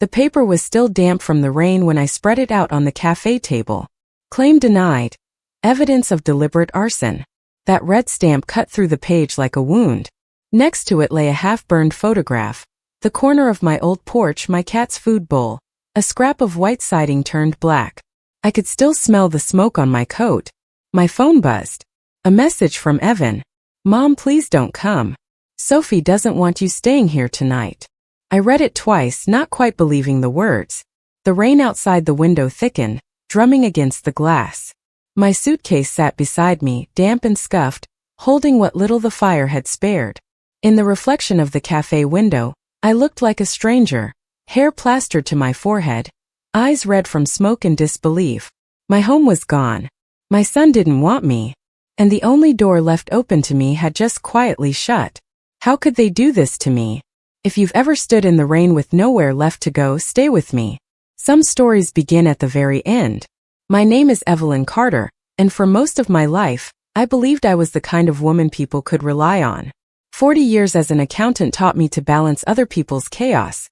The paper was still damp from the rain when I spread it out on the cafe table. Claim denied. Evidence of deliberate arson. That red stamp cut through the page like a wound. Next to it lay a half-burned photograph. The corner of my old porch, my cat's food bowl. A scrap of white siding turned black. I could still smell the smoke on my coat. My phone buzzed. A message from Evan. Mom, please don't come. Sophie doesn't want you staying here tonight. I read it twice, not quite believing the words. The rain outside the window thickened, drumming against the glass. My suitcase sat beside me, damp and scuffed, holding what little the fire had spared. In the reflection of the cafe window, I looked like a stranger, hair plastered to my forehead, eyes red from smoke and disbelief. My home was gone. My son didn't want me. And the only door left open to me had just quietly shut. How could they do this to me? If you've ever stood in the rain with nowhere left to go, stay with me. Some stories begin at the very end. My name is Evelyn Carter, and for most of my life, I believed I was the kind of woman people could rely on. 40 years as an accountant taught me to balance other people's chaos,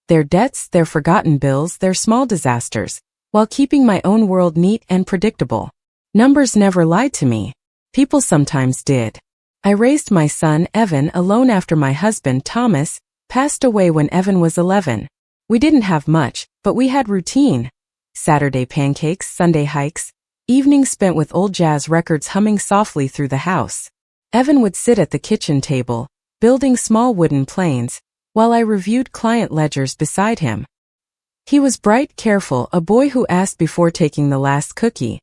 their debts, their forgotten bills, their small disasters, while keeping my own world neat and predictable. Numbers never lied to me. People sometimes did. I raised my son, Evan, alone after my husband, Thomas, passed away when Evan was 11. We didn't have much, but we had routine. Saturday pancakes, Sunday hikes, evenings spent with old jazz records humming softly through the house. Evan would sit at the kitchen table, building small wooden planes, while I reviewed client ledgers beside him. He was bright, careful, a boy who asked before taking the last cookie.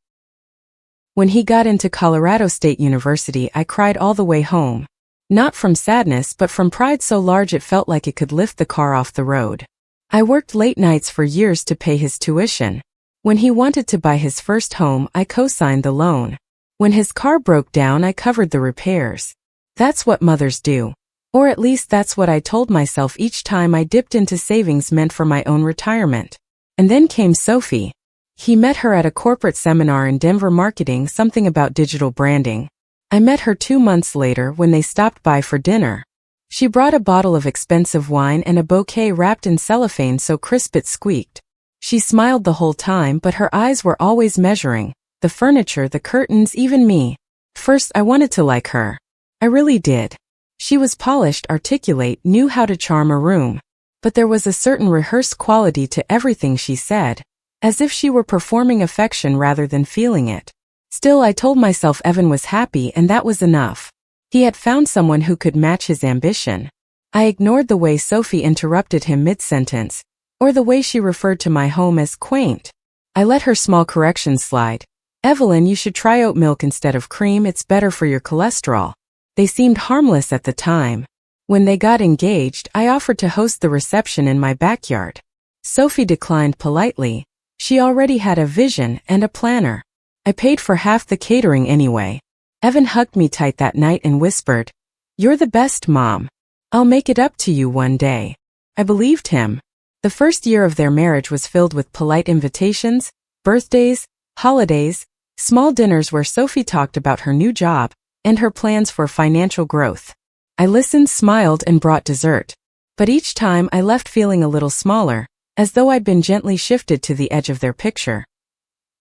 When he got into Colorado State University, I cried all the way home. Not from sadness, but from pride so large it felt like it could lift the car off the road. I worked late nights for years to pay his tuition. When he wanted to buy his first home, I co-signed the loan. When his car broke down, I covered the repairs. That's what mothers do. Or at least that's what I told myself each time I dipped into savings meant for my own retirement. And then came Sophie. He met her at a corporate seminar in Denver, marketing, something about digital branding. I met her 2 months later when they stopped by for dinner. She brought a bottle of expensive wine and a bouquet wrapped in cellophane so crisp it squeaked. She smiled the whole time, but her eyes were always measuring the furniture, the curtains, even me. First, I wanted to like her. I really did. She was polished, articulate, knew how to charm a room. But there was a certain rehearsed quality to everything she said, as if she were performing affection rather than feeling it. Still, I told myself Evan was happy and that was enough. He had found someone who could match his ambition. I ignored the way Sophie interrupted him mid-sentence, or the way she referred to my home as quaint. I let her small corrections slide. Evelyn, you should try oat milk instead of cream, it's better for your cholesterol. They seemed harmless at the time. When they got engaged, I offered to host the reception in my backyard. Sophie declined politely. She already had a vision and a planner. I paid for half the catering anyway. Evan hugged me tight that night and whispered, "You're the best, Mom. I'll make it up to you one day." I believed him. The first year of their marriage was filled with polite invitations, birthdays, holidays, small dinners where Sophie talked about her new job and her plans for financial growth. I listened, smiled, and brought dessert. But each time I left feeling a little smaller, as though I'd been gently shifted to the edge of their picture.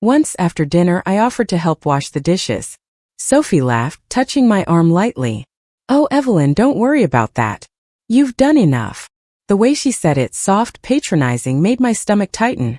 Once after dinner, I offered to help wash the dishes. Sophie laughed, touching my arm lightly. "Oh, Evelyn, don't worry about that. You've done enough." The way she said it, soft, patronizing, made my stomach tighten.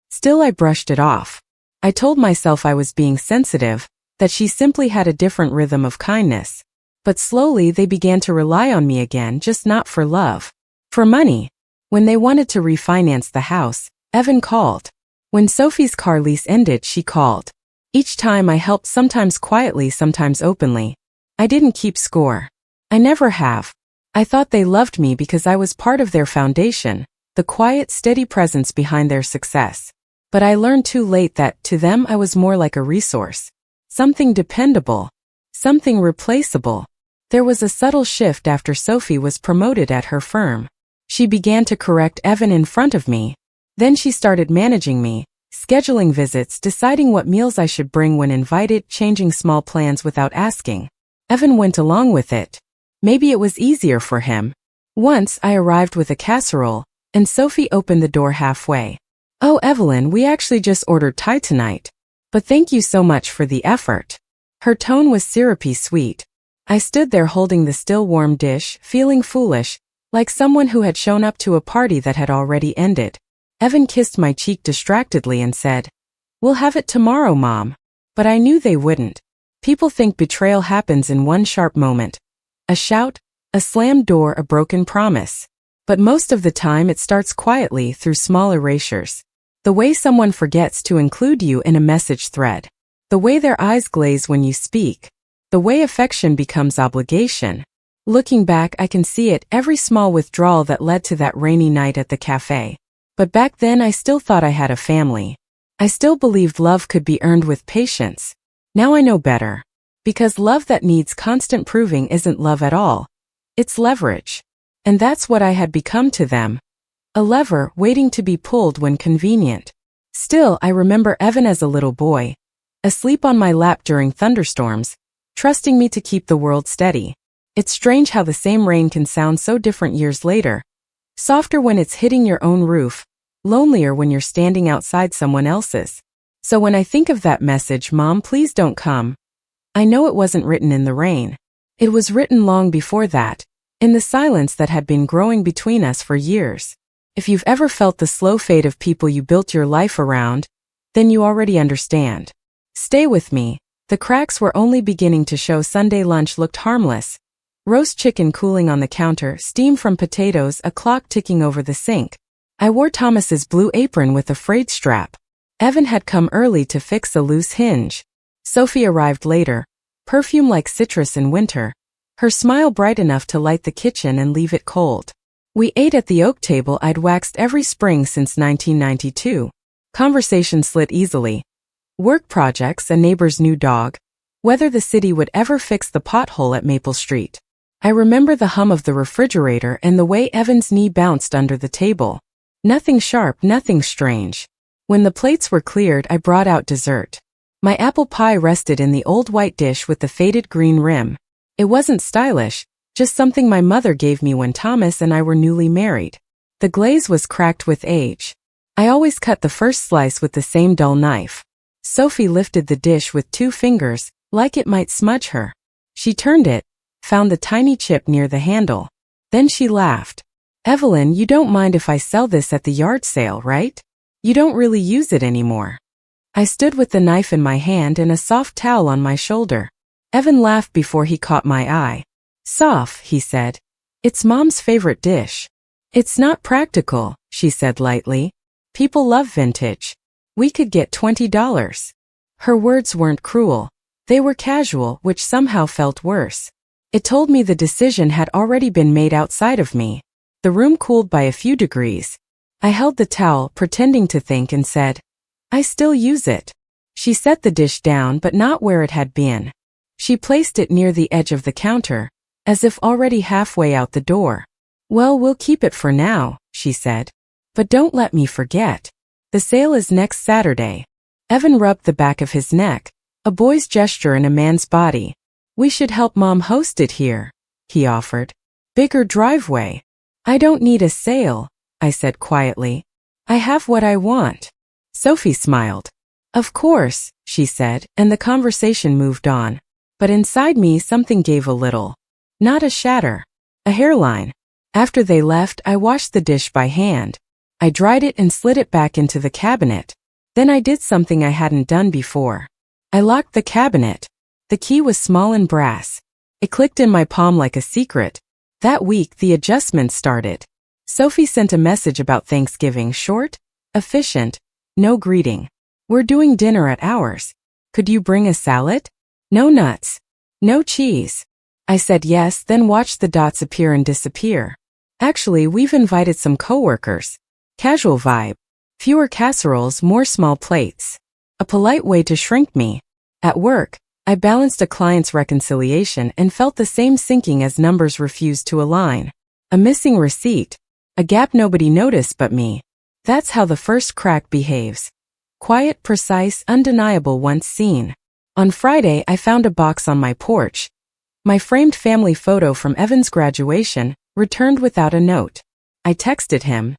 Still, I brushed it off. I told myself I was being sensitive, that she simply had a different rhythm of kindness. But slowly they began to rely on me again, just not for love. For money. When they wanted to refinance the house, Evan called. When Sophie's car lease ended, she called. Each time I helped, sometimes quietly, sometimes openly. I didn't keep score. I never have. I thought they loved me because I was part of their foundation, the quiet, steady presence behind their success. But I learned too late that, to them, I was more like a resource. Something dependable. Something replaceable. There was a subtle shift after Sophie was promoted at her firm. She began to correct Evan in front of me. Then she started managing me, scheduling visits, deciding what meals I should bring when invited, changing small plans without asking. Evan went along with it. Maybe it was easier for him. Once I arrived with a casserole, and Sophie opened the door halfway. "Oh, Evelyn, we actually just ordered Thai tonight. But thank you so much for the effort." Her tone was syrupy sweet. I stood there holding the still warm dish, feeling foolish, like someone who had shown up to a party that had already ended. Evan kissed my cheek distractedly and said, "We'll have it tomorrow, Mom." But I knew they wouldn't. People think betrayal happens in one sharp moment. A shout, a slammed door, a broken promise. But most of the time it starts quietly through small erasures. The way someone forgets to include you in a message thread. The way their eyes glaze when you speak. The way affection becomes obligation. Looking back, I can see it, every small withdrawal that led to that rainy night at the cafe. But back then I still thought I had a family. I still believed love could be earned with patience. Now I know better. Because love that needs constant proving isn't love at all. It's leverage. And that's what I had become to them. A lever waiting to be pulled when convenient. Still, I remember Evan as a little boy, asleep on my lap during thunderstorms, trusting me to keep the world steady. It's strange how the same rain can sound so different years later. Softer when it's hitting your own roof, lonelier when you're standing outside someone else's. So when I think of that message, "Mom, please don't come," I know it wasn't written in the rain. It was written long before that, in the silence that had been growing between us for years. If you've ever felt the slow fade of people you built your life around, then you already understand. Stay with me. The cracks were only beginning to show. Sunday lunch looked harmless. Roast chicken cooling on the counter, steam from potatoes, a clock ticking over the sink. I wore Thomas's blue apron with a frayed strap. Evan had come early to fix a loose hinge. Sophie arrived later, perfume like citrus in winter, her smile bright enough to light the kitchen and leave it cold. We ate at the oak table I'd waxed every spring since 1992. Conversation slid easily. Work projects, a neighbor's new dog, whether the city would ever fix the pothole at Maple Street. I remember the hum of the refrigerator and the way Evan's knee bounced under the table. Nothing sharp, nothing strange. When the plates were cleared, I brought out dessert. My apple pie rested in the old white dish with the faded green rim. It wasn't stylish, just something my mother gave me when Thomas and I were newly married. The glaze was cracked with age. I always cut the first slice with the same dull knife. Sophie lifted the dish with 2 fingers, like it might smudge her. She turned it, found the tiny chip near the handle. Then she laughed. "Evelyn, you don't mind if I sell this at the yard sale, right? You don't really use it anymore." I stood with the knife in my hand and a soft towel on my shoulder. Evan laughed before he caught my eye. "Soph," he said, "it's Mom's favorite dish." "It's not practical," she said lightly. "People love vintage. We could get $20. Her words weren't cruel. They were casual, which somehow felt worse. It told me the decision had already been made outside of me. The room cooled by a few degrees. I held the towel, pretending to think, and said, "I still use it." She set the dish down, but not where it had been. She placed it near the edge of the counter, as if already halfway out the door. "Well, we'll keep it for now," she said. "But don't let me forget. The sale is next Saturday." Evan rubbed the back of his neck, a boy's gesture in a man's body. "We should help Mom host it here," he offered. "Bigger driveway." "I don't need a sale," I said quietly. "I have what I want." Sophie smiled. "Of course," she said, and the conversation moved on. But inside me something gave a little. Not a shatter. A hairline. After they left, I washed the dish by hand. I dried it and slid it back into the cabinet. Then I did something I hadn't done before. I locked the cabinet. The key was small and brass. It clicked in my palm like a secret. That week, the adjustments started. Sophie sent a message about Thanksgiving, short, efficient, no greeting. "We're doing dinner at ours. Could you bring a salad? No nuts. No cheese." I said yes, then watched the dots appear and disappear. "Actually, we've invited some coworkers. Casual vibe. Fewer casseroles, more small plates." A polite way to shrink me. At work, I balanced a client's reconciliation and felt the same sinking as numbers refused to align. A missing receipt. A gap nobody noticed but me. That's how the first crack behaves. Quiet, precise, undeniable once seen. On Friday, I found a box on my porch. My framed family photo from Evan's graduation, returned without a note. I texted him,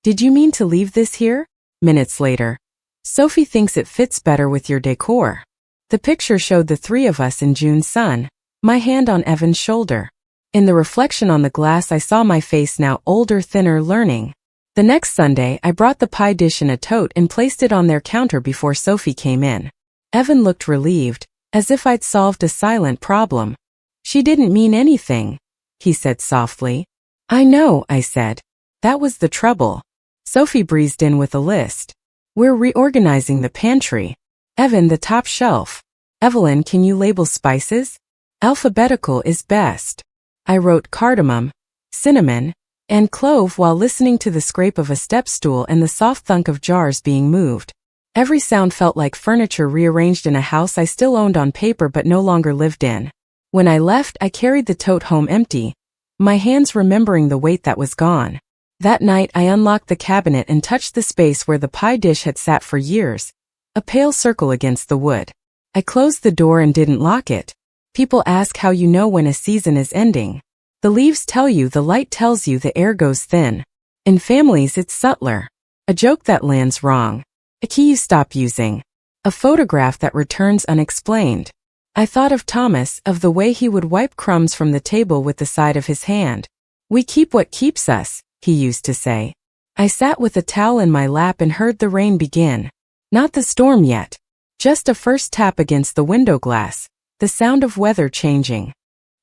Did you mean to leave this here? Minutes later. Sophie thinks it fits better with your decor. The picture showed the three of us in June's sun, my hand on Evan's shoulder. In the reflection on the glass I saw my face now older, thinner, learning. The next Sunday I brought the pie dish in a tote and placed it on their counter before Sophie came in. Evan looked relieved, as if I'd solved a silent problem. She didn't mean anything, he said softly. I know, I said. That was the trouble. Sophie breezed in with a list. We're reorganizing the pantry. Evan, the top shelf. Evelyn, can you label spices? Alphabetical is best. I wrote cardamom, cinnamon, and clove while listening to the scrape of a step stool and the soft thunk of jars being moved. Every sound felt like furniture rearranged in a house I still owned on paper but no longer lived in. When I left, I carried the tote home empty, my hands remembering the weight that was gone. That night I unlocked the cabinet and touched the space where the pie dish had sat for years, a pale circle against the wood. I closed the door and didn't lock it. People ask how you know when a season is ending. The leaves tell you, the light tells you, the air goes thin. In families it's subtler. A joke that lands wrong. A key you stop using. A photograph that returns unexplained. I thought of Thomas, of the way he would wipe crumbs from the table with the side of his hand. We keep what keeps us, he used to say. I sat with a towel in my lap and heard the rain begin. Not the storm yet. Just a first tap against the window glass, the sound of weather changing.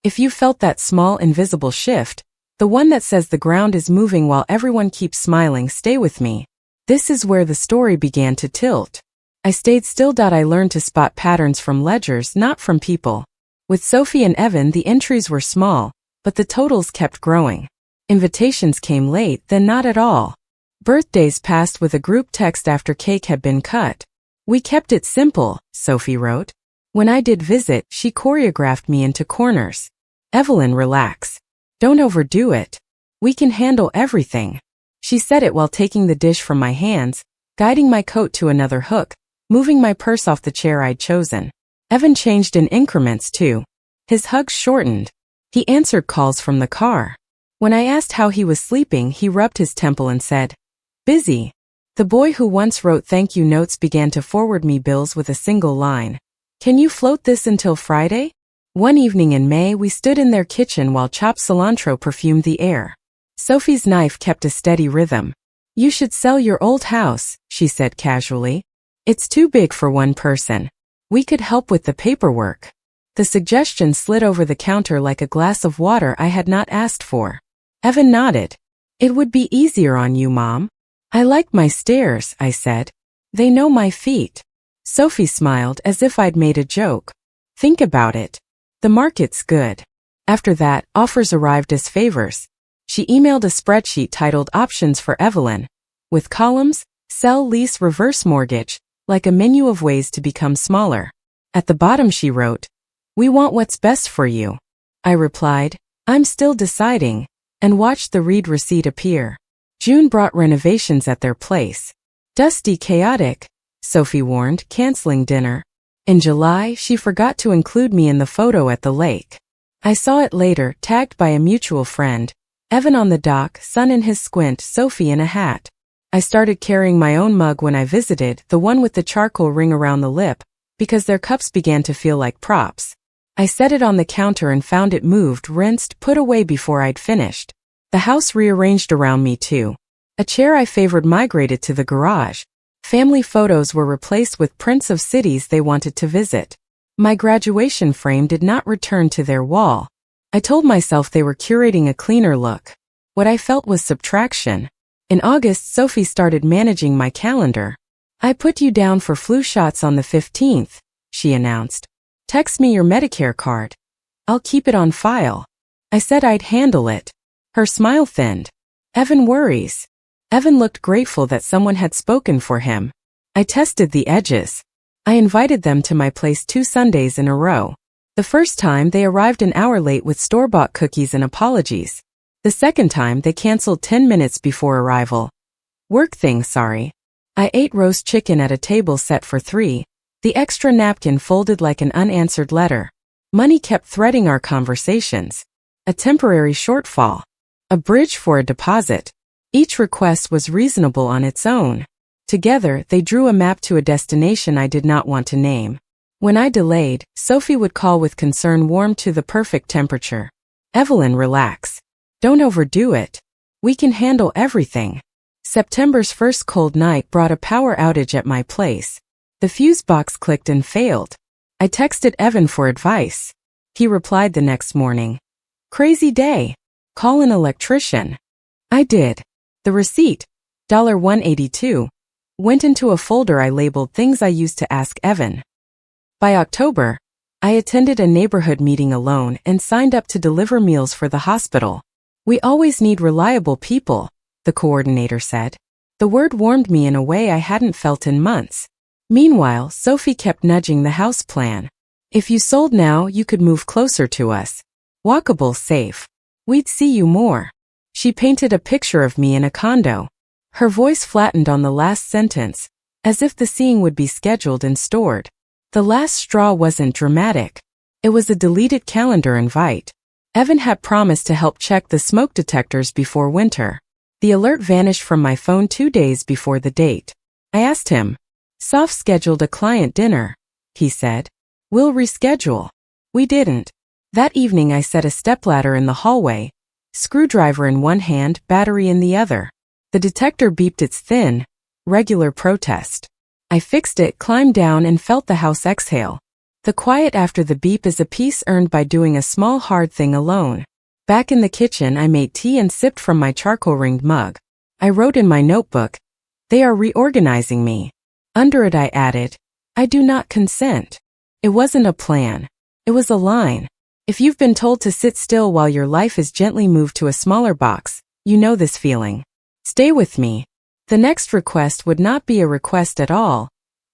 If you felt that small invisible shift, the one that says the ground is moving while everyone keeps smiling, stay with me. This is where the story began to tilt. I stayed still. I learned to spot patterns from ledgers, not from people. With Sophie and Evan, the entries were small, but the totals kept growing. Invitations came late, then not at all. Birthdays passed with a group text after cake had been cut. We kept it simple, Sophie wrote. When I did visit, she choreographed me into corners. Evelyn, relax. Don't overdo it. We can handle everything. She said it while taking the dish from my hands, guiding my coat to another hook, moving my purse off the chair I'd chosen. Evan changed in increments too. His hugs shortened. He answered calls from the car. When I asked how he was sleeping, he rubbed his temple and said, busy. The boy who once wrote thank you notes began to forward me bills with a single line. Can you float this until Friday? One evening in May, we stood in their kitchen while chopped cilantro perfumed the air. Sophie's knife kept a steady rhythm. You should sell your old house, she said casually. It's too big for one person. We could help with the paperwork. The suggestion slid over the counter like a glass of water I had not asked for. Evan nodded. It would be easier on you, Mom. I like my stairs, I said. They know my feet. Sophie smiled as if I'd made a joke. Think about it. The market's good. After that, offers arrived as favors. She emailed a spreadsheet titled Options for Evelyn, with columns, sell, lease, reverse mortgage, like a menu of ways to become smaller. At the bottom she wrote, we want what's best for you. I replied, I'm still deciding, and watched the read receipt appear. June brought renovations at their place. Dusty, chaotic, Sophie warned, canceling dinner. In July, she forgot to include me in the photo at the lake. I saw it later, tagged by a mutual friend. Evan on the dock, sun in his squint, Sophie in a hat. I started carrying my own mug when I visited, the one with the charcoal ring around the lip, because their cups began to feel like props. I set it on the counter and found it moved, rinsed, put away before I'd finished. The house rearranged around me too. A chair I favored migrated to the garage. Family photos were replaced with prints of cities they wanted to visit. My graduation frame did not return to their wall. I told myself they were curating a cleaner look. What I felt was subtraction. In August, Sophie started managing my calendar. I put you down for flu shots on the 15th, she announced. Text me your Medicare card. I'll keep it on file. I said I'd handle it. Her smile thinned. Evan worries. Evan looked grateful that someone had spoken for him. I tested the edges. I invited them to my place 2 Sundays in a row. The first time they arrived an hour late with store-bought cookies and apologies. The second time they canceled 10 minutes before arrival. Work thing, sorry. I ate roast chicken at a table set for 3, the extra napkin folded like an unanswered letter. Money kept threading our conversations. A temporary shortfall. A bridge for a deposit. Each request was reasonable on its own. Together, they drew a map to a destination I did not want to name. When I delayed, Sophie would call with concern warmed to the perfect temperature. Evelyn, relax. Don't overdo it. We can handle everything. September's first cold night brought a power outage at my place. The fuse box clicked and failed. I texted Evan for advice. He replied the next morning. Crazy day. Call an electrician. I did. The receipt, $182, went into a folder I labeled things I used to ask Evan. By October, I attended a neighborhood meeting alone and signed up to deliver meals for the hospital. We always need reliable people, the coordinator said. The word warmed me in a way I hadn't felt in months. Meanwhile, Sophie kept nudging the house plan. If you sold now, you could move closer to us. Walkable, safe. We'd see you more. She painted a picture of me in a condo. Her voice flattened on the last sentence, as if the seeing would be scheduled and stored. The last straw wasn't dramatic. It was a deleted calendar invite. Evan had promised to help check the smoke detectors before winter. The alert vanished from my phone 2 days before the date. I asked him. Soph scheduled a client dinner, he said. We'll reschedule. We didn't. That evening I set a stepladder in the hallway, screwdriver in one hand, battery in the other. The detector beeped its thin, regular protest. I fixed it, climbed down, and felt the house exhale. The quiet after the beep is a peace earned by doing a small hard thing alone. Back in the kitchen, I made tea and sipped from my charcoal-ringed mug. I wrote in my notebook, "They are reorganizing me." Under it I added, "I do not consent." It wasn't a plan. It was a line. If you've been told to sit still while your life is gently moved to a smaller box, you know this feeling. Stay with me. The next request would not be a request at all.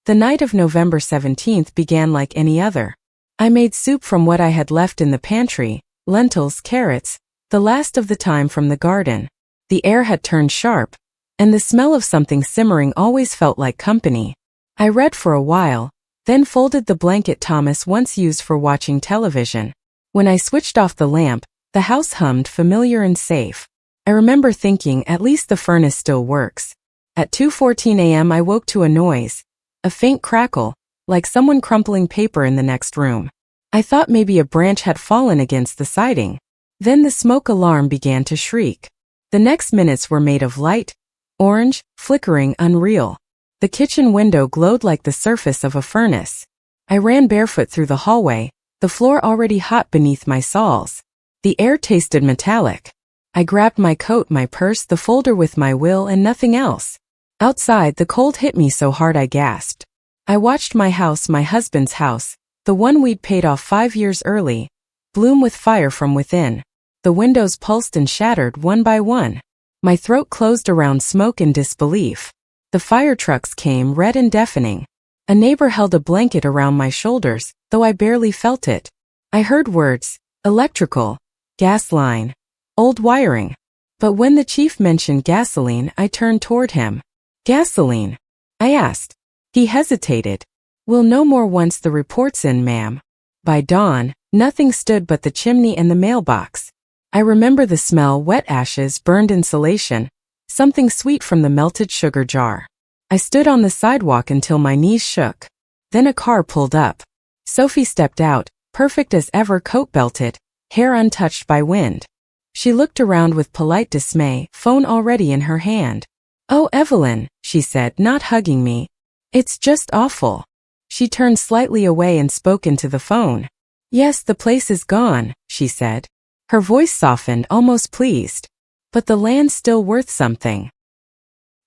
The night of November 17th began like any other. I made soup from what I had left in the pantry, lentils, carrots, the last of the thyme from the garden. The air had turned sharp, and the smell of something simmering always felt like company. I read for a while, then folded the blanket Thomas once used for watching television. When I switched off the lamp, the house hummed, familiar and safe. I remember thinking, at least the furnace still works. At 2:14 a.m. I woke to a noise, a faint crackle, like someone crumpling paper in the next room. I thought maybe a branch had fallen against the siding. Then the smoke alarm began to shriek. The next minutes were made of light, orange, flickering, unreal. The kitchen window glowed like the surface of a furnace. I ran barefoot through the hallway, the floor already hot beneath my soles. The air tasted metallic. I grabbed my coat, my purse, the folder with my will, and nothing else. Outside, the cold hit me so hard I gasped. I watched my house, my husband's house, the one we'd paid off 5 years early, bloom with fire from within. The windows pulsed and shattered one by one. My throat closed around smoke and disbelief. The fire trucks came, red and deafening. A neighbor held a blanket around my shoulders, though I barely felt it. I heard words, electrical, gas line, old wiring. But when the chief mentioned gasoline, I turned toward him. Gasoline? I asked. He hesitated. We'll know more once the report's in, ma'am. By dawn, nothing stood but the chimney and the mailbox. I remember the smell, wet ashes, burned insulation, something sweet from the melted sugar jar. I stood on the sidewalk until my knees shook. Then a car pulled up. Sophie stepped out, perfect as ever, coat belted, hair untouched by wind. She looked around with polite dismay, phone already in her hand. "Oh, Evelyn," she said, not hugging me. "It's just awful." She turned slightly away and spoke into the phone. "Yes, the place is gone," she said. Her voice softened, almost pleased. "But the land's still worth something."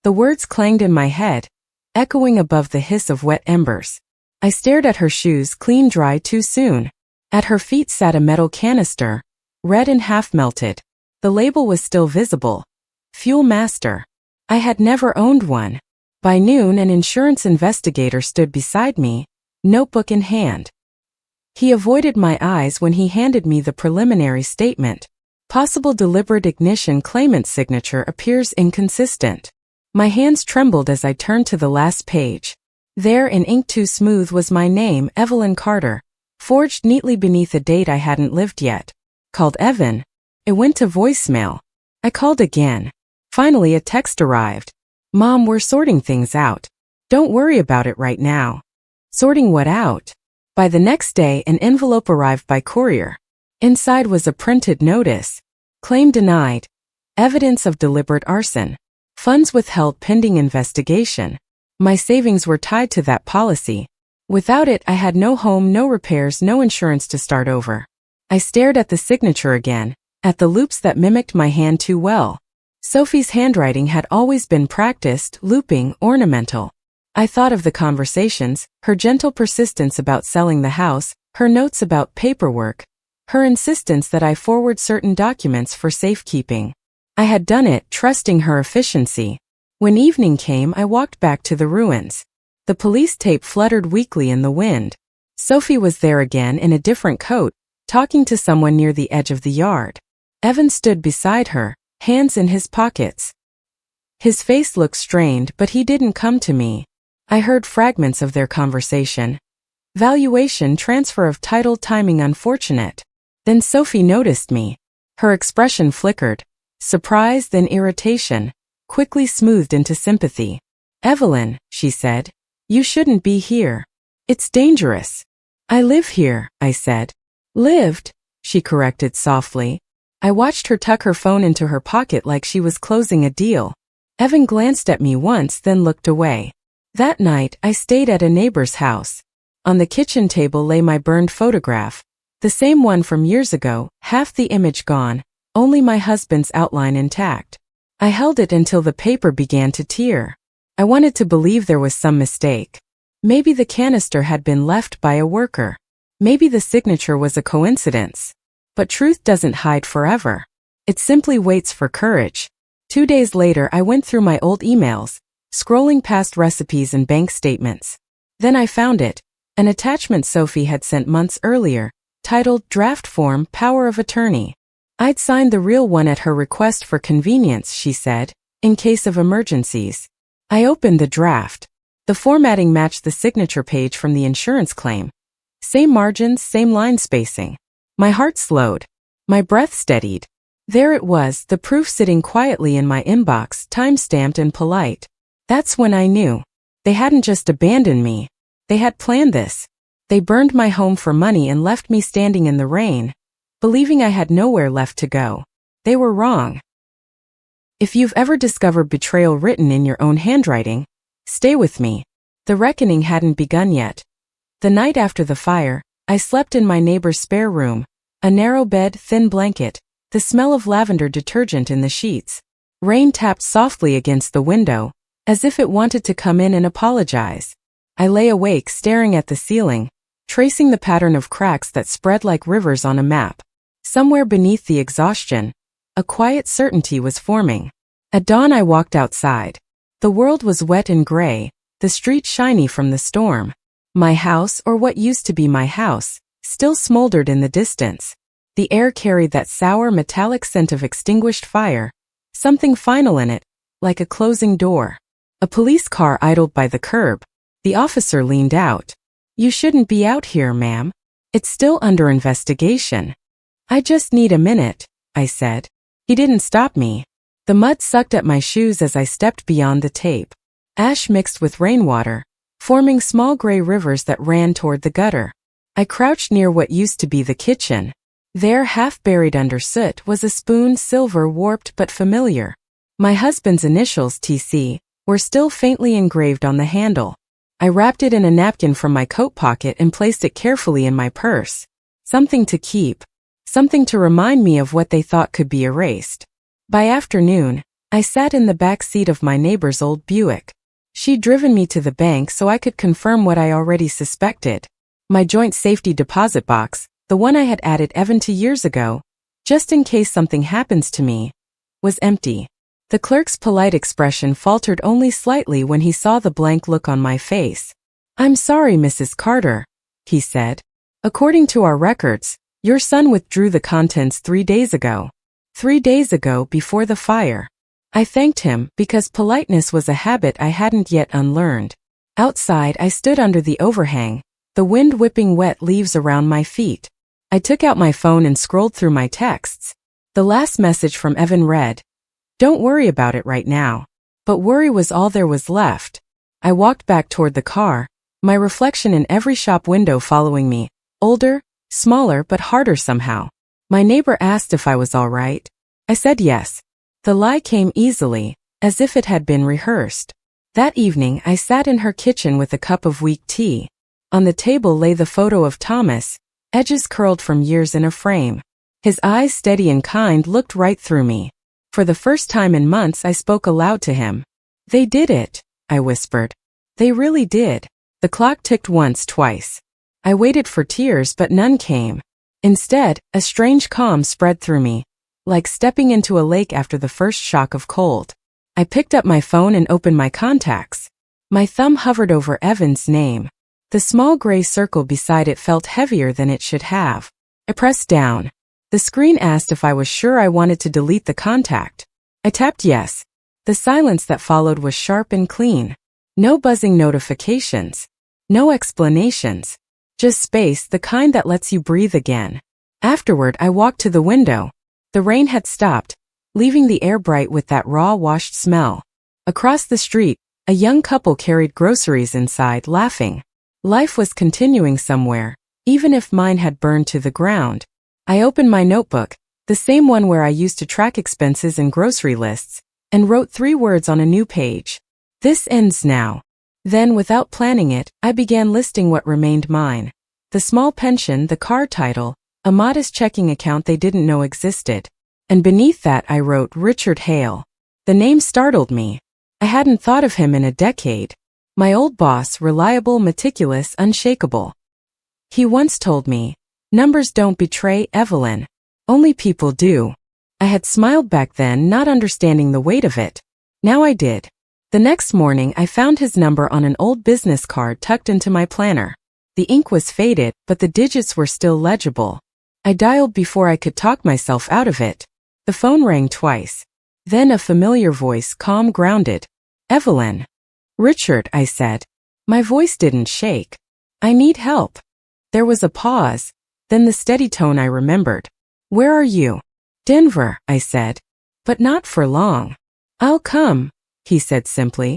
The words clanged in my head, echoing above the hiss of wet embers. I stared at her shoes, clean dry too soon. At her feet sat a metal canister, red and half-melted. The label was still visible. Fuel Master. I had never owned one. By noon, an insurance investigator stood beside me, notebook in hand. He avoided my eyes when he handed me the preliminary statement. Possible deliberate ignition, claimant signature appears inconsistent. My hands trembled as I turned to the last page. There, in ink too smooth, was my name, Evelyn Carter, forged neatly beneath a date I hadn't lived yet. Called Evan. It went to voicemail. I called again. Finally, a text arrived. Mom, we're sorting things out. Don't worry about it right now. Sorting what out? By the next day, an envelope arrived by courier. Inside was a printed notice. Claim denied. Evidence of deliberate arson. Funds withheld pending investigation. My savings were tied to that policy. Without it, I had no home, no repairs, no insurance to start over. I stared at the signature again, at the loops that mimicked my hand too well. Sophie's handwriting had always been practiced, looping, ornamental. I thought of the conversations, her gentle persistence about selling the house, her notes about paperwork, her insistence that I forward certain documents for safekeeping. I had done it, trusting her efficiency. When evening came, I walked back to the ruins. The police tape fluttered weakly in the wind. Sophie was there again in a different coat, talking to someone near the edge of the yard. Evan stood beside her, hands in his pockets. His face looked strained, but he didn't come to me. I heard fragments of their conversation. Valuation, transfer of title, timing unfortunate. Then Sophie noticed me. Her expression flickered. Surprise, then irritation, quickly smoothed into sympathy. Evelyn, she said, you shouldn't be here. It's dangerous. I live here, I said. Lived, she corrected softly. I watched her tuck her phone into her pocket like she was closing a deal. Evan glanced at me once, then looked away. That night, I stayed at a neighbor's house. On the kitchen table lay my burned photograph. The same one from years ago, half the image gone, only my husband's outline intact. I held it until the paper began to tear. I wanted to believe there was some mistake. Maybe the canister had been left by a worker. Maybe the signature was a coincidence. But truth doesn't hide forever. It simply waits for courage. 2 days later, I went through my old emails, scrolling past recipes and bank statements. Then I found it, an attachment Sophie had sent months earlier, titled Draft Form, Power of Attorney. I'd signed the real one at her request for convenience, she said, in case of emergencies. I opened the draft. The formatting matched the signature page from the insurance claim. Same margins, same line spacing. My heart slowed. My breath steadied. There it was, the proof sitting quietly in my inbox, time-stamped and polite. That's when I knew. They hadn't just abandoned me. They had planned this. They burned my home for money and left me standing in the rain, believing I had nowhere left to go. They were wrong. If you've ever discovered betrayal written in your own handwriting, stay with me. The reckoning hadn't begun yet. The night after the fire, I slept in my neighbor's spare room, a narrow bed, thin blanket, the smell of lavender detergent in the sheets. Rain tapped softly against the window, as if it wanted to come in and apologize. I lay awake staring at the ceiling, tracing the pattern of cracks that spread like rivers on a map. Somewhere beneath the exhaustion, a quiet certainty was forming. At dawn I walked outside. The world was wet and gray, the street shiny from the storm. My house, or what used to be my house, still smoldered in the distance. The air carried that sour metallic scent of extinguished fire, something final in it, like a closing door. A police car idled by the curb. The officer leaned out. You shouldn't be out here, ma'am. It's still under investigation. I just need a minute, I said. He didn't stop me. The mud sucked at my shoes as I stepped beyond the tape. Ash mixed with rainwater, forming small gray rivers that ran toward the gutter. I crouched near what used to be the kitchen. There, half buried under soot, was a spoon, silver, warped but familiar. My husband's initials, TC, were still faintly engraved on the handle. I wrapped it in a napkin from my coat pocket and placed it carefully in my purse. Something to keep. Something to remind me of what they thought could be erased. By afternoon, I sat in the back seat of my neighbor's old Buick. She'd driven me to the bank so I could confirm what I already suspected. My joint safety deposit box, the one I had added Evan to years ago, just in case something happens to me, was empty. The clerk's polite expression faltered only slightly when he saw the blank look on my face. I'm sorry, Mrs. Carter, he said. According to our records, your son withdrew the contents 3 days ago. 3 days ago, before the fire. I thanked him because politeness was a habit I hadn't yet unlearned. Outside, I stood under the overhang, the wind whipping wet leaves around my feet. I took out my phone and scrolled through my texts. The last message from Evan read, Don't worry about it right now. But worry was all there was left. I walked back toward the car, my reflection in every shop window following me, older, smaller but harder somehow. My neighbor asked if I was all right. I said yes. The lie came easily, as if it had been rehearsed. That evening I sat in her kitchen with a cup of weak tea. On the table lay the photo of Thomas, edges curled from years in a frame. His eyes, steady and kind, looked right through me. For the first time in months I spoke aloud to him. They did it, I whispered. They really did. The clock ticked once, twice. I waited for tears but none came. Instead, a strange calm spread through me, like stepping into a lake after the first shock of cold. I picked up my phone and opened my contacts. My thumb hovered over Evan's name. The small gray circle beside it felt heavier than it should have. I pressed down. The screen asked if I was sure I wanted to delete the contact. I tapped yes. The silence that followed was sharp and clean. No buzzing notifications. No explanations. Just space, the kind that lets you breathe again. Afterward, I walked to the window. The rain had stopped, leaving the air bright with that raw, washed smell. Across the street, a young couple carried groceries inside, laughing. Life was continuing somewhere, even if mine had burned to the ground. I opened my notebook, the same one where I used to track expenses and grocery lists, and wrote 3 words on a new page. This ends now. Then, without planning it, I began listing what remained mine. The small pension, the car title, a modest checking account they didn't know existed. And beneath that I wrote Richard Hale. The name startled me. I hadn't thought of him in a decade. My old boss, reliable, meticulous, unshakable. He once told me, "Numbers don't betray, Evelyn. Only people do." I had smiled back then, not understanding the weight of it. Now I did. The next morning I found his number on an old business card tucked into my planner. The ink was faded, but the digits were still legible. I dialed before I could talk myself out of it. The phone rang twice. Then a familiar voice, calm, grounded. "Evelyn." "Richard," I said. My voice didn't shake. "I need help." There was a pause, then the steady tone I remembered. "Where are you?" "Denver," I said. "But not for long." "I'll come," he said simply.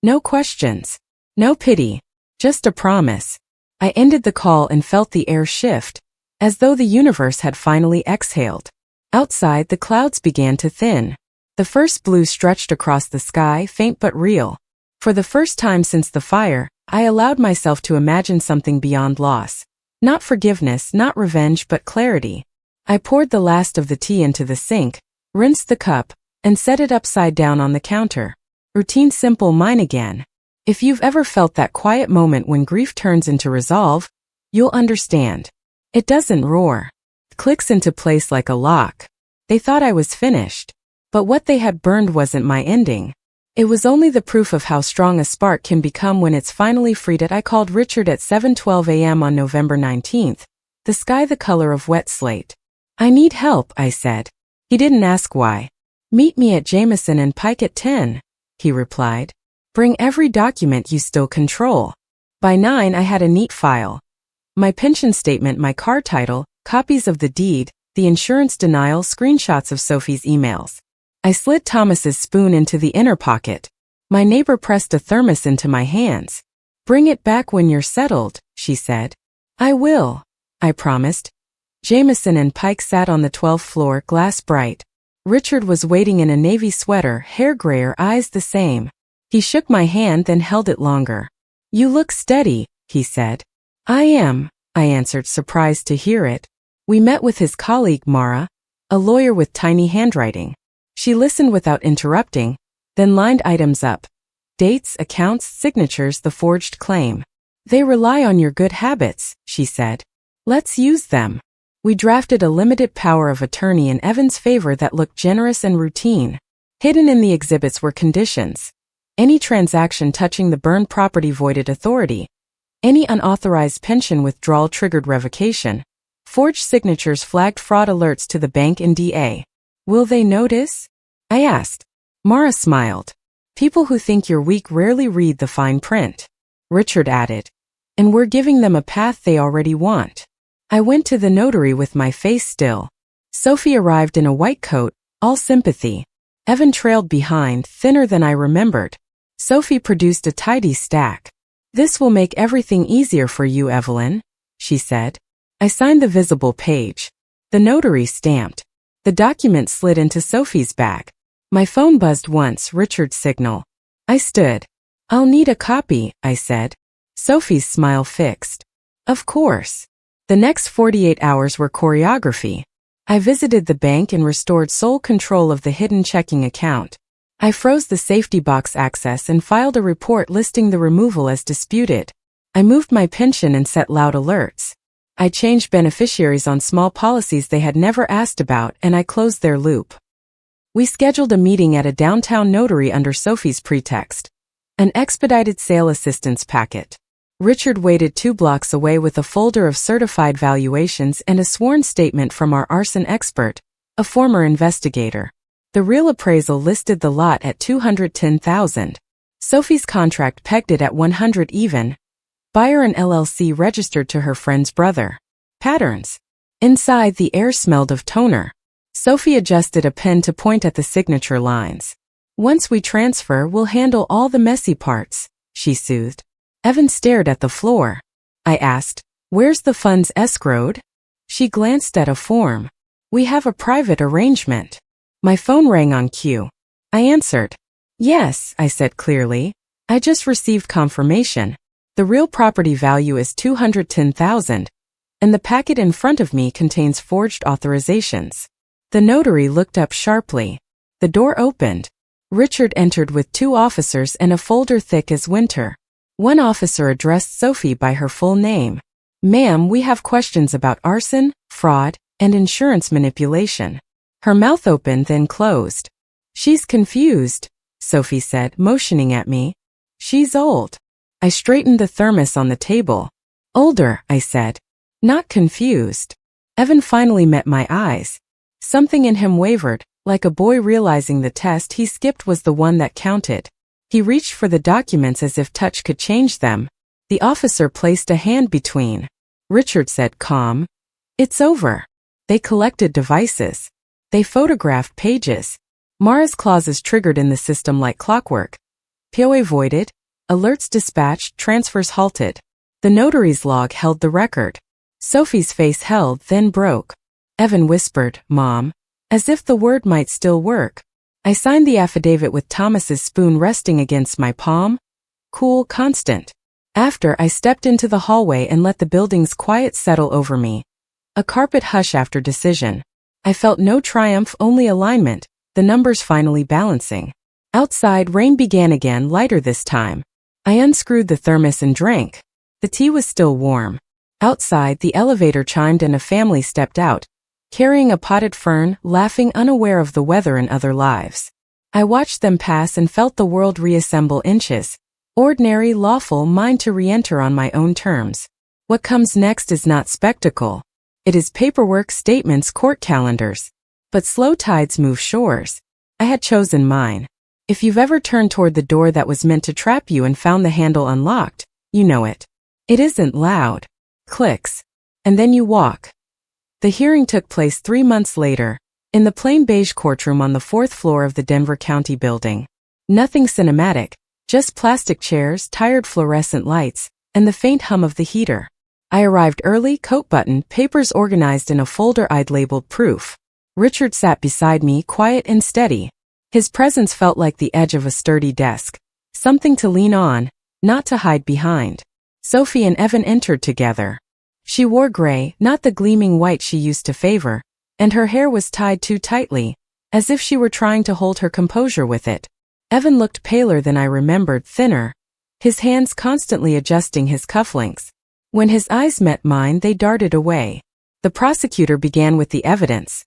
No questions. No pity. Just a promise. I ended the call and felt the air shift, as though the universe had finally exhaled. Outside, the clouds began to thin. The first blue stretched across the sky, faint but real. For the first time since the fire, I allowed myself to imagine something beyond loss. Not forgiveness, not revenge, but clarity. I poured the last of the tea into the sink, rinsed the cup, and set it upside down on the counter. Routine, simple, mine again. If you've ever felt that quiet moment when grief turns into resolve, you'll understand. It doesn't roar. It clicks into place like a lock. They thought I was finished. But what they had burned wasn't my ending. It was only the proof of how strong a spark can become when it's finally freed. I called Richard at 7:12 a.m. on November 19th, the sky the color of wet slate. "I need help," I said. He didn't ask why. "Meet me at Jameson and Pike at 10, he replied. "Bring every document you still control." By 9 I had a neat file. My pension statement, my car title, copies of the deed, the insurance denial, screenshots of Sophie's emails. I slid Thomas's spoon into the inner pocket. My neighbor pressed a thermos into my hands. "Bring it back when you're settled," she said. "I will," I promised. Jameson and Pike sat on the 12th floor, glass bright. Richard was waiting in a navy sweater, hair grayer, eyes the same. He shook my hand, then held it longer. "You look steady," he said. "I am," I answered, surprised to hear it. We met with his colleague, Mara, a lawyer with tiny handwriting. She listened without interrupting, then lined items up. Dates, accounts, signatures, the forged claim. "They rely on your good habits," she said. "Let's use them." We drafted a limited power of attorney in Evan's favor that looked generous and routine. Hidden in the exhibits were conditions. Any transaction touching the burned property voided authority. Any unauthorized pension withdrawal triggered revocation. Forged signatures flagged fraud alerts to the bank and DA. "Will they notice?" I asked. Mara smiled. "People who think you're weak rarely read the fine print," Richard added. "And we're giving them a path they already want." I went to the notary with my face still. Sophie arrived in a white coat, all sympathy. Evan trailed behind, thinner than I remembered. Sophie produced a tidy stack. "This will make everything easier for you, Evelyn," she said. I signed the visible page. The notary stamped. The document slid into Sophie's bag. My phone buzzed once, Richard's signal. I stood. "I'll need a copy," I said. Sophie's smile fixed. "Of course." The next 48 hours were choreography. I visited the bank and restored sole control of the hidden checking account. I froze the safety box access and filed a report listing the removal as disputed. I moved my pension and set loud alerts. I changed beneficiaries on small policies they had never asked about, and I closed their loop. We scheduled a meeting at a downtown notary under Sophie's pretext. An expedited sale assistance packet. Richard waited 2 blocks away with a folder of certified valuations and a sworn statement from our arson expert, a former investigator. The real appraisal listed the lot at $210,000. Sophie's contract pegged it at $100 even. Buyer and LLC registered to her friend's brother. Patterns. Inside, the air smelled of toner. Sophie adjusted a pen to point at the signature lines. "Once we transfer, we'll handle all the messy parts," she soothed. Evan stared at the floor. I asked, "Where's the funds escrowed?" She glanced at a form. "We have a private arrangement." My phone rang on cue. I answered. "Yes," I said clearly. "I just received confirmation. The real property value is $210,000, and the packet in front of me contains forged authorizations." The notary looked up sharply. The door opened. Richard entered with 2 officers and a folder thick as winter. One officer addressed Sophie by her full name. "Ma'am, we have questions about arson, fraud, and insurance manipulation." Her mouth opened then closed. "She's confused," Sophie said, motioning at me. "She's old." I straightened the thermos on the table. "Older," I said. "Not confused." Evan finally met my eyes. Something in him wavered, like a boy realizing the test he skipped was the one that counted. He reached for the documents as if touch could change them. The officer placed a hand between. Richard said calm, "It's over." They collected devices. They photographed pages. Mara's clauses triggered in the system like clockwork. POA voided, alerts dispatched, transfers halted. The notary's log held the record. Sophie's face held, then broke. Evan whispered, "Mom," as if the word might still work. I signed the affidavit with Thomas's spoon resting against my palm. Cool, constant. After, I stepped into the hallway and let the building's quiet settle over me. A carpet hush after decision. I felt no triumph, only alignment, the numbers finally balancing. Outside, rain began again, lighter this time. I unscrewed the thermos and drank. The tea was still warm. Outside, the elevator chimed and a family stepped out, carrying a potted fern, laughing, unaware of the weather and other lives. I watched them pass and felt the world reassemble inches. Ordinary, lawful, mine to re-enter on my own terms. What comes next is not spectacle. It is paperwork, statements, court calendars. But slow tides move shores. I had chosen mine. If you've ever turned toward the door that was meant to trap you and found the handle unlocked, you know it. It isn't loud. Clicks. And then you walk. The hearing took place 3 months later, in the plain beige courtroom on the 4th floor of the Denver County building. Nothing cinematic, just plastic chairs, tired fluorescent lights, and the faint hum of the heater. I arrived early, coat buttoned, papers organized in a folder I'd labeled proof. Richard sat beside me, quiet and steady. His presence felt like the edge of a sturdy desk. Something to lean on, not to hide behind. Sophie and Evan entered together. She wore gray, not the gleaming white she used to favor, and her hair was tied too tightly, as if she were trying to hold her composure with it. Evan looked paler than I remembered, thinner, his hands constantly adjusting his cufflinks. When his eyes met mine, they darted away. The prosecutor began with the evidence.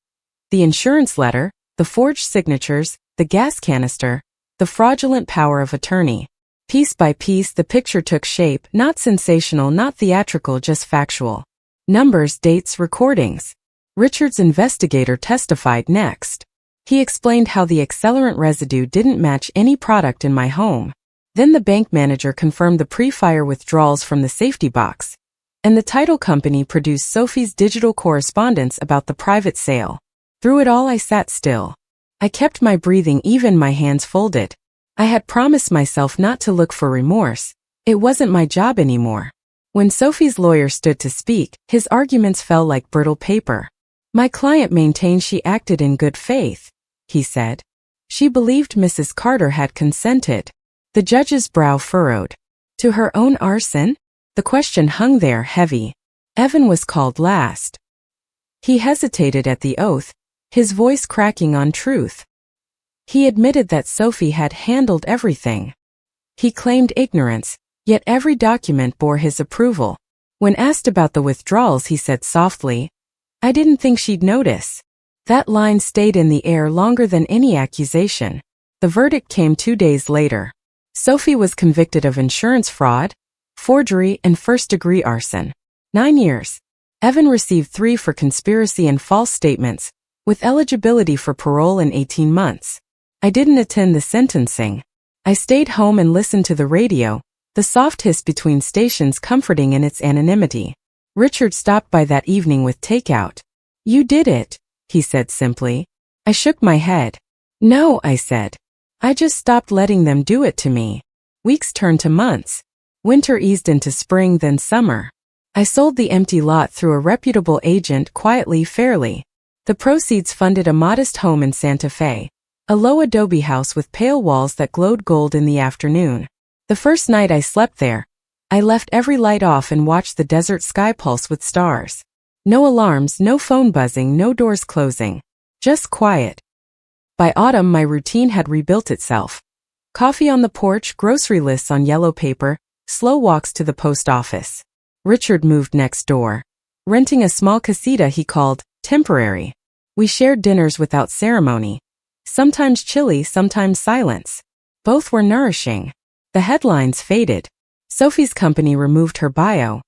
The insurance letter, the forged signatures, the gas canister, the fraudulent power of attorney. Piece by piece, the picture took shape, not sensational, not theatrical, just factual. Numbers, dates, recordings. Richard's investigator testified next. He explained how the accelerant residue didn't match any product in my home. Then the bank manager confirmed the pre-fire withdrawals from the safety box. And the title company produced Sophie's digital correspondence about the private sale. Through it all, I sat still. I kept my breathing, even my hands folded. I had promised myself not to look for remorse. It wasn't my job anymore. When Sophie's lawyer stood to speak, his arguments fell like brittle paper. My client maintained she acted in good faith, he said. She believed Mrs. Carter had consented. The judge's brow furrowed. To her own arson? The question hung there heavy. Evan was called last. He hesitated at the oath, his voice cracking on truth. He admitted that Sophie had handled everything. He claimed ignorance, yet every document bore his approval. When asked about the withdrawals, he said softly, "I didn't think she'd notice." That line stayed in the air longer than any accusation. The verdict came 2 days later. Sophie was convicted of insurance fraud, forgery, and first-degree arson. 9 years. Evan received 3 for conspiracy and false statements, with eligibility for parole in 18 months. I didn't attend the sentencing. I stayed home and listened to the radio, the soft hiss between stations comforting in its anonymity. Richard stopped by that evening with takeout. "You did it," he said simply. I shook my head. "No," I said. "I just stopped letting them do it to me." Weeks turned to months. Winter eased into spring, then summer. I sold the empty lot through a reputable agent quietly, fairly. The proceeds funded a modest home in Santa Fe, a low adobe house with pale walls that glowed gold in the afternoon. The first night I slept there, I left every light off and watched the desert sky pulse with stars. No alarms, no phone buzzing, no doors closing. Just quiet. By autumn, my routine had rebuilt itself. Coffee on the porch, grocery lists on yellow paper, slow walks to the post office. Richard moved next door, renting a small casita he called temporary. We shared dinners without ceremony. Sometimes chilly, sometimes silence. Both were nourishing. The headlines faded. Sophie's company removed her bio.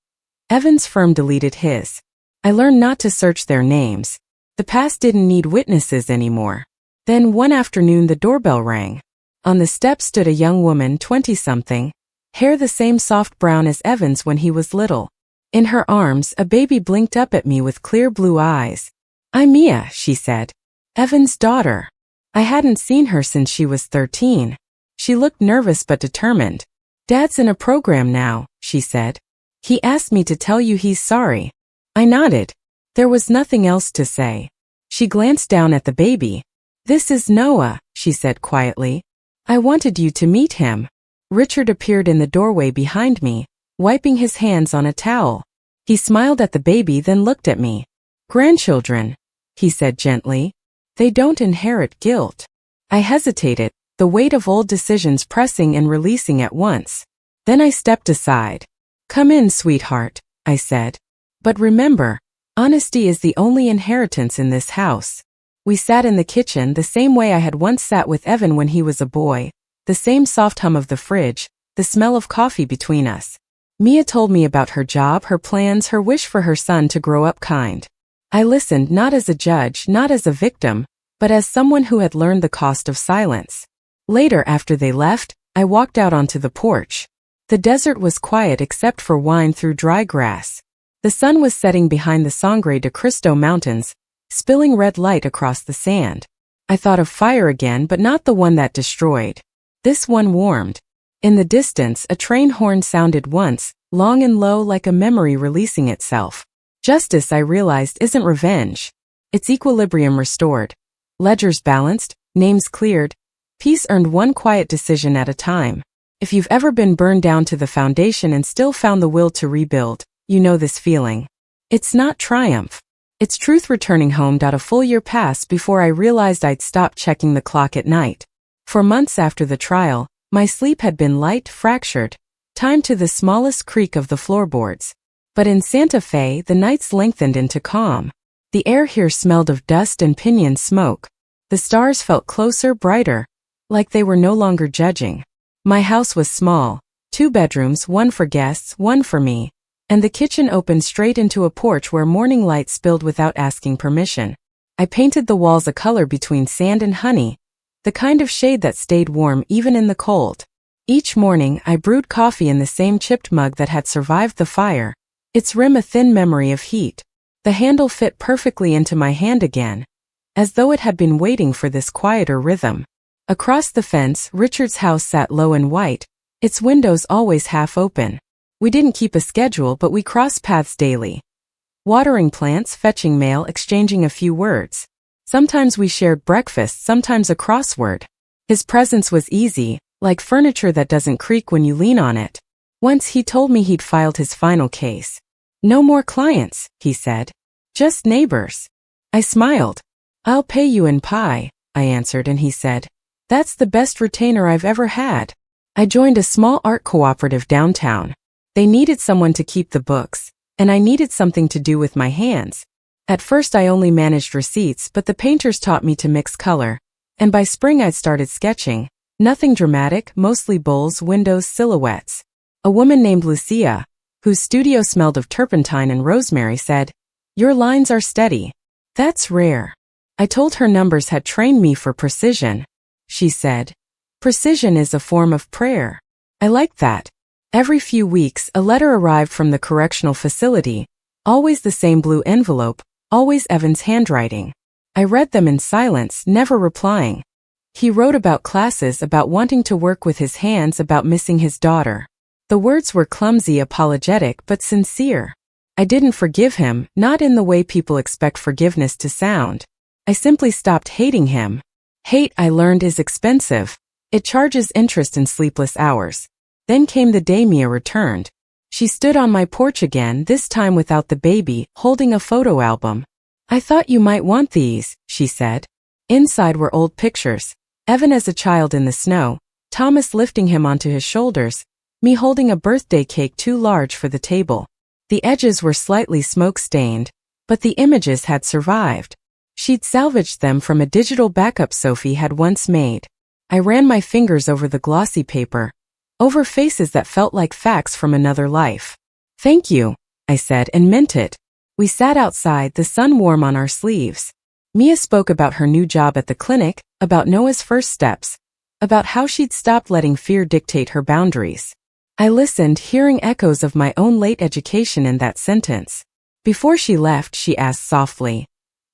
Evan's firm deleted his. I learned not to search their names. The past didn't need witnesses anymore. Then one afternoon the doorbell rang. On the steps stood a young woman, 20-something, hair the same soft brown as Evan's when he was little. In her arms, a baby blinked up at me with clear blue eyes. "I'm Mia," she said. "Evan's daughter." I hadn't seen her since she was 13. She looked nervous but determined. "Dad's in a program now," she said. "He asked me to tell you he's sorry." I nodded. There was nothing else to say. She glanced down at the baby. "This is Noah," she said quietly. "I wanted you to meet him." Richard appeared in the doorway behind me, wiping his hands on a towel. He smiled at the baby, then looked at me. "Grandchildren," he said gently. "They don't inherit guilt." I hesitated, the weight of old decisions pressing and releasing at once. Then I stepped aside. "Come in, sweetheart," I said. "But remember, honesty is the only inheritance in this house." We sat in the kitchen the same way I had once sat with Evan when he was a boy, the same soft hum of the fridge, the smell of coffee between us. Mia told me about her job, her plans, her wish for her son to grow up kind. I listened, not as a judge, not as a victim, but as someone who had learned the cost of silence. Later, after they left, I walked out onto the porch. The desert was quiet except for whine through dry grass. The sun was setting behind the Sangre de Cristo Mountains, spilling red light across the sand. I thought of fire again, but not the one that destroyed. This one warmed. In the distance, a train horn sounded once, long and low like a memory releasing itself. Justice, I realized, isn't revenge. It's equilibrium restored. Ledgers balanced, names cleared, peace earned one quiet decision at a time. If you've ever been burned down to the foundation and still found the will to rebuild, you know this feeling. It's not triumph. It's truth returning home. A full year passed before I realized I'd stopped checking the clock at night. For months after the trial, my sleep had been light, fractured, timed to the smallest creak of the floorboards. But in Santa Fe, the nights lengthened into calm. The air here smelled of dust and pinyon smoke. The stars felt closer, brighter, like they were no longer judging. My house was small, 2 bedrooms, one for guests, one for me, and the kitchen opened straight into a porch where morning light spilled without asking permission. I painted the walls a color between sand and honey, the kind of shade that stayed warm even in the cold. Each morning, I brewed coffee in the same chipped mug that had survived the fire, its rim a thin memory of heat. The handle fit perfectly into my hand again. as though it had been waiting for this quieter rhythm. Across the fence, Richard's house sat low and white, its windows always half open. We didn't keep a schedule, but we crossed paths daily. Watering plants, fetching mail, exchanging a few words. Sometimes we shared breakfast, sometimes a crossword. His presence was easy, like furniture that doesn't creak when you lean on it. Once he told me he'd filed his final case. No more clients, he said. Just neighbors. I smiled. I'll pay you in pie, I answered, and he said, that's the best retainer I've ever had. I joined a small art cooperative downtown. They needed someone to keep the books, and I needed something to do with my hands. At first I only managed receipts, but the painters taught me to mix color, and by spring I'd started sketching. Nothing dramatic, mostly bowls, windows, silhouettes. A woman named Lucia, whose studio smelled of turpentine and rosemary, said, your lines are steady. That's rare. I told her numbers had trained me for precision. She said, precision is a form of prayer. I liked that. Every few weeks, a letter arrived from the correctional facility, always the same blue envelope, always Evan's handwriting. I read them in silence, never replying. He wrote about classes, about wanting to work with his hands, about missing his daughter. The words were clumsy, apologetic, but sincere. I didn't forgive him, not in the way people expect forgiveness to sound. I simply stopped hating him. Hate, I learned, is expensive. It charges interest and sleepless hours. Then came the day Mia returned. She stood on my porch again, this time without the baby, holding a photo album. I thought you might want these, she said. Inside were old pictures. Evan as a child in the snow, Thomas lifting him onto his shoulders, me holding a birthday cake too large for the table. The edges were slightly smoke-stained, but the images had survived. She'd salvaged them from a digital backup Sophie had once made. I ran my fingers over the glossy paper, over faces that felt like facts from another life. Thank you, I said, and meant it. We sat outside, the sun warm on our sleeves. Mia spoke about her new job at the clinic, about Noah's first steps, about how she'd stopped letting fear dictate her boundaries. I listened, hearing echoes of my own late education in that sentence. Before she left, she asked softly,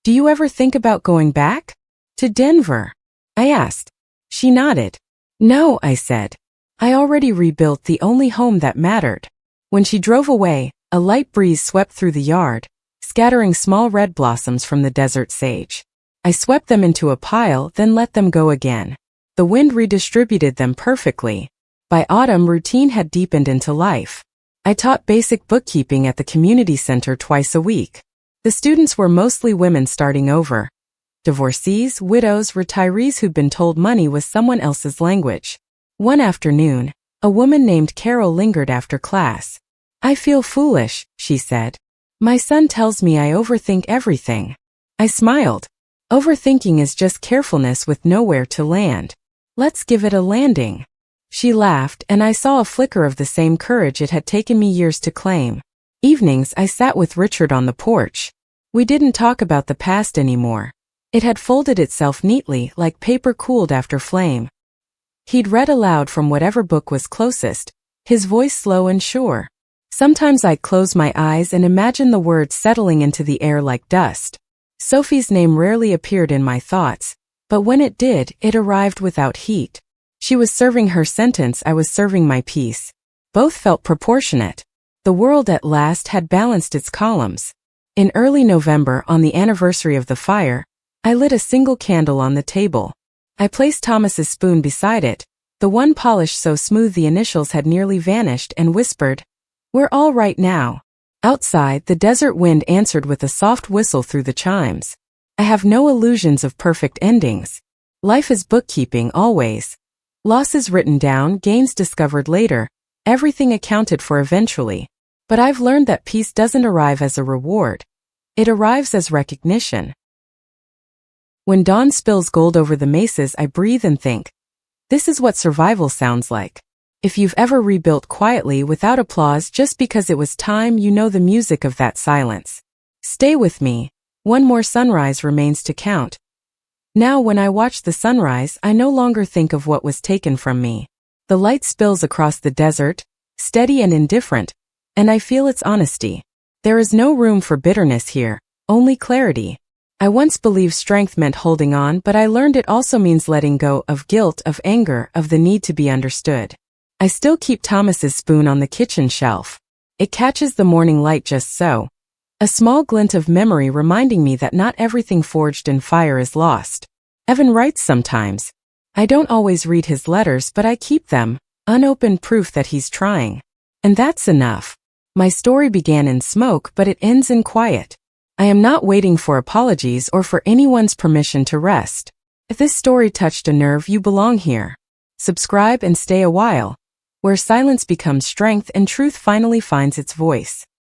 do you ever think about going back? To Denver? I asked. She nodded. No, I said. I already rebuilt the only home that mattered. When she drove away, a light breeze swept through the yard, scattering small red blossoms from the desert sage. I swept them into a pile, then let them go again. The wind redistributed them perfectly. By autumn, routine had deepened into life. I taught basic bookkeeping at the community center twice a week. The students were mostly women starting over. Divorcees, widows, retirees who'd been told money was someone else's language. One afternoon, a woman named Carol lingered after class. I feel foolish, she said. My son tells me I overthink everything. I smiled. Overthinking is just carefulness with nowhere to land. Let's give it a landing. She laughed, and I saw a flicker of the same courage it had taken me years to claim. Evenings, I sat with Richard on the porch. We didn't talk about the past anymore. It had folded itself neatly, like paper cooled after flame. He'd read aloud from whatever book was closest, his voice slow and sure. Sometimes I'd close my eyes and imagine the words settling into the air like dust. Sophie's name rarely appeared in my thoughts, but when it did, it arrived without heat. She was serving her sentence, I was serving my peace. Both felt proportionate. The world at last had balanced its columns. In early November, on the anniversary of the fire, I lit a single candle on the table. I placed Thomas's spoon beside it, the one polished so smooth the initials had nearly vanished, and whispered, we're all right now. Outside, the desert wind answered with a soft whistle through the chimes. I have no illusions of perfect endings. Life is bookkeeping, always. Losses written down, gains discovered later, everything accounted for eventually. But I've learned that peace doesn't arrive as a reward. It arrives as recognition. When dawn spills gold over the mesas, I breathe and think, this is what survival sounds like. If you've ever rebuilt quietly without applause just because it was time, you know the music of that silence. Stay with me. One more sunrise remains to count. Now when I watch the sunrise, I no longer think of what was taken from me. The light spills across the desert, steady and indifferent, and I feel its honesty. There is no room for bitterness here, only clarity. I once believed strength meant holding on, but I learned it also means letting go of guilt, of anger, of the need to be understood. I still keep Thomas's spoon on the kitchen shelf. It catches the morning light just so. A small glint of memory reminding me that not everything forged in fire is lost. Evan writes sometimes. I don't always read his letters, but I keep them, unopened proof that he's trying. And that's enough. My story began in smoke, but it ends in quiet. I am not waiting for apologies or for anyone's permission to rest. If this story touched a nerve, you belong here. Subscribe and stay a while, where silence becomes strength and truth finally finds its voice.